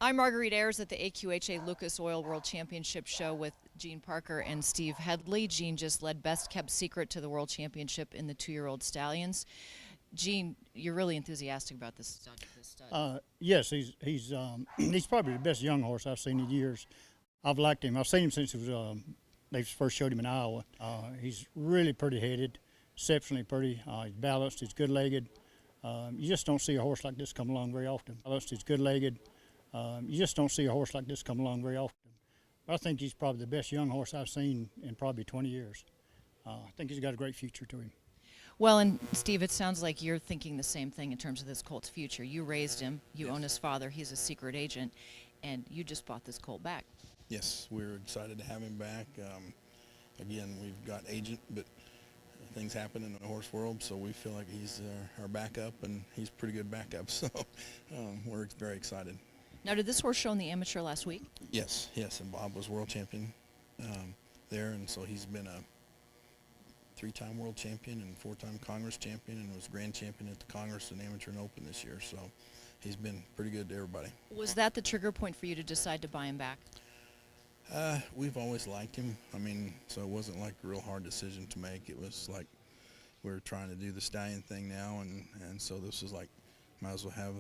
I'm Marguerite Ayers at the AQHA Lucas Oil World Championship show with Gene Parker and Steve Headley. Gene just led Best Kept Secret to the World Championship in the 2-year-old Stallions. Gene, you're really enthusiastic about this stud. Yes, he's probably the best young horse I've seen in years. I've liked him. I've seen him since they first showed him in Iowa. He's really pretty headed, exceptionally pretty. He's balanced. He's good-legged. You just don't see a horse like this come along very often. Balanced. He's good-legged. You just don't see a horse like this come along very often. I think he's probably the best young horse I've seen in probably 20 years. I think he's got a great future to him. Well, and Steve, it sounds like you're thinking the same thing in terms of this colt's future. You raised him, you own his father, he's a secret agent, and you just bought this colt back. Yes, we're excited to have him back. Again, we've got agent, but things happen in the horse world, so we feel like he's our backup, and he's pretty good backup, so we're very excited. Now, did this horse show in the amateur last week? Yes, and Bob was world champion there, and so he's been a 3-time world champion and 4-time Congress champion, and was grand champion at the Congress and Amateur and Open this year, so he's been pretty good to everybody. Was that the trigger point for you to decide to buy him back? We've always liked him. I mean, so it wasn't like a real hard decision to make. It was like we're trying to do the stallion thing now, and so this was like, might as well have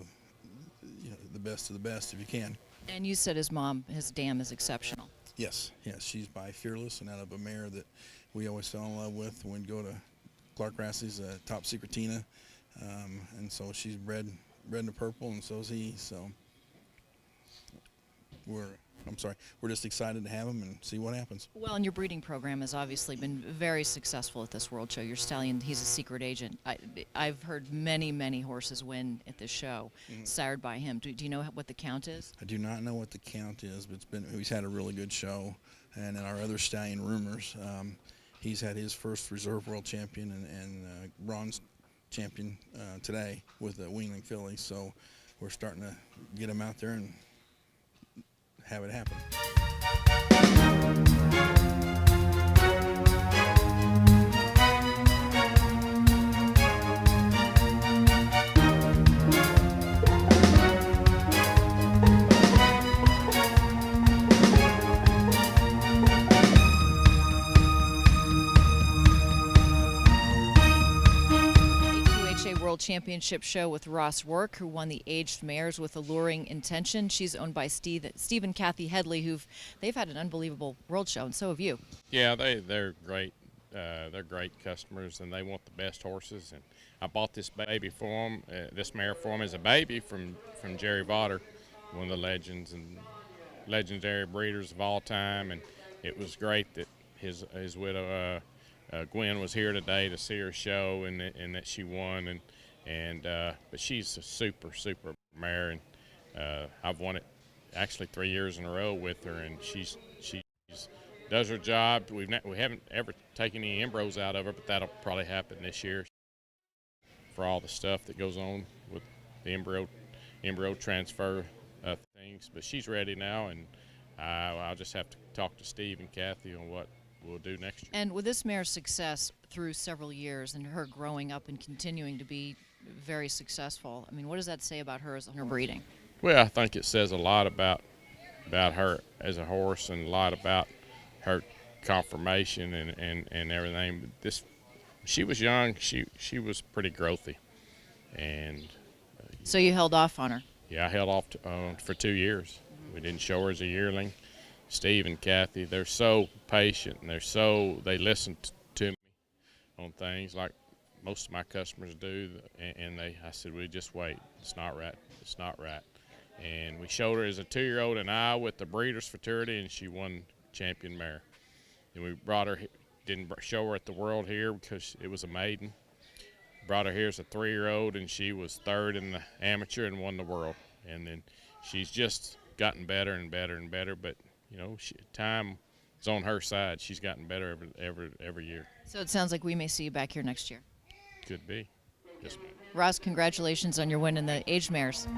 the best of the best if you can. And you said his mom, his dam, is exceptional. Yes, she's by Fearless, and out of a mare that we always fell in love with when we'd go to Clark Rassey's Top Secretina, and so she's bred in the purple, and so is he. So we're just excited to have him and see what happens. Well, and your breeding program has obviously been very successful at this World Show. Your stallion, he's a secret agent. I've heard many horses win at this show, sired by him. Do you know what the count is? I do not know what the count is, but he's had a really good show. And in our other stallion rumors, he's had his first reserve world champion and bronze champion today with the weanling filly. So we're starting to get him out there and have it happen. World Championship show with Ross Roark, who won the aged mares with Alluring Intention. She's owned by Steve and Kathy Headley, they've had an unbelievable world show, and so have you. Yeah, they're great. They're great customers, and they want the best horses. And I bought this baby for them, this mare for them as a baby from Jerry Vaughter, one of the legends and legendary breeders of all time. And it was great that his widow Gwen was here today to see her show, and that she won. But she's a super mare, and I've won it actually 3 years in a row with her, and she does her job. We haven't ever taken any embryos out of her, but that'll probably happen this year for all the stuff that goes on with the embryo transfer things. But she's ready now, and I'll just have to talk to Steve and Kathy on what we'll do next year. And with this mare's success through several years and her growing up and continuing to be very successful, I mean, what does that say about her as her breeding? Well, I think it says a lot about her as a horse, and a lot about her conformation and everything. But she was young. She was pretty growthy, and so you held off on her. Yeah, I held off for 2 years. We didn't show her as a yearling. Steve and Kathy, they're so patient, and they listen to me on things like most of my customers do, and I said, we just wait. It's not right. And we showed her as a 2-year-old in Iowa with the Breeders' Fraternity, and she won champion mare. And we didn't show her at the World here because it was a maiden. Brought her here as a 3-year-old, and she was 3rd in the amateur and won the World. And then she's just gotten better and better, but time is on her side. She's gotten better every year. So it sounds like we may see you back here next year. Could be. Yes, ma'am. Ross, congratulations on your win in the aged mares.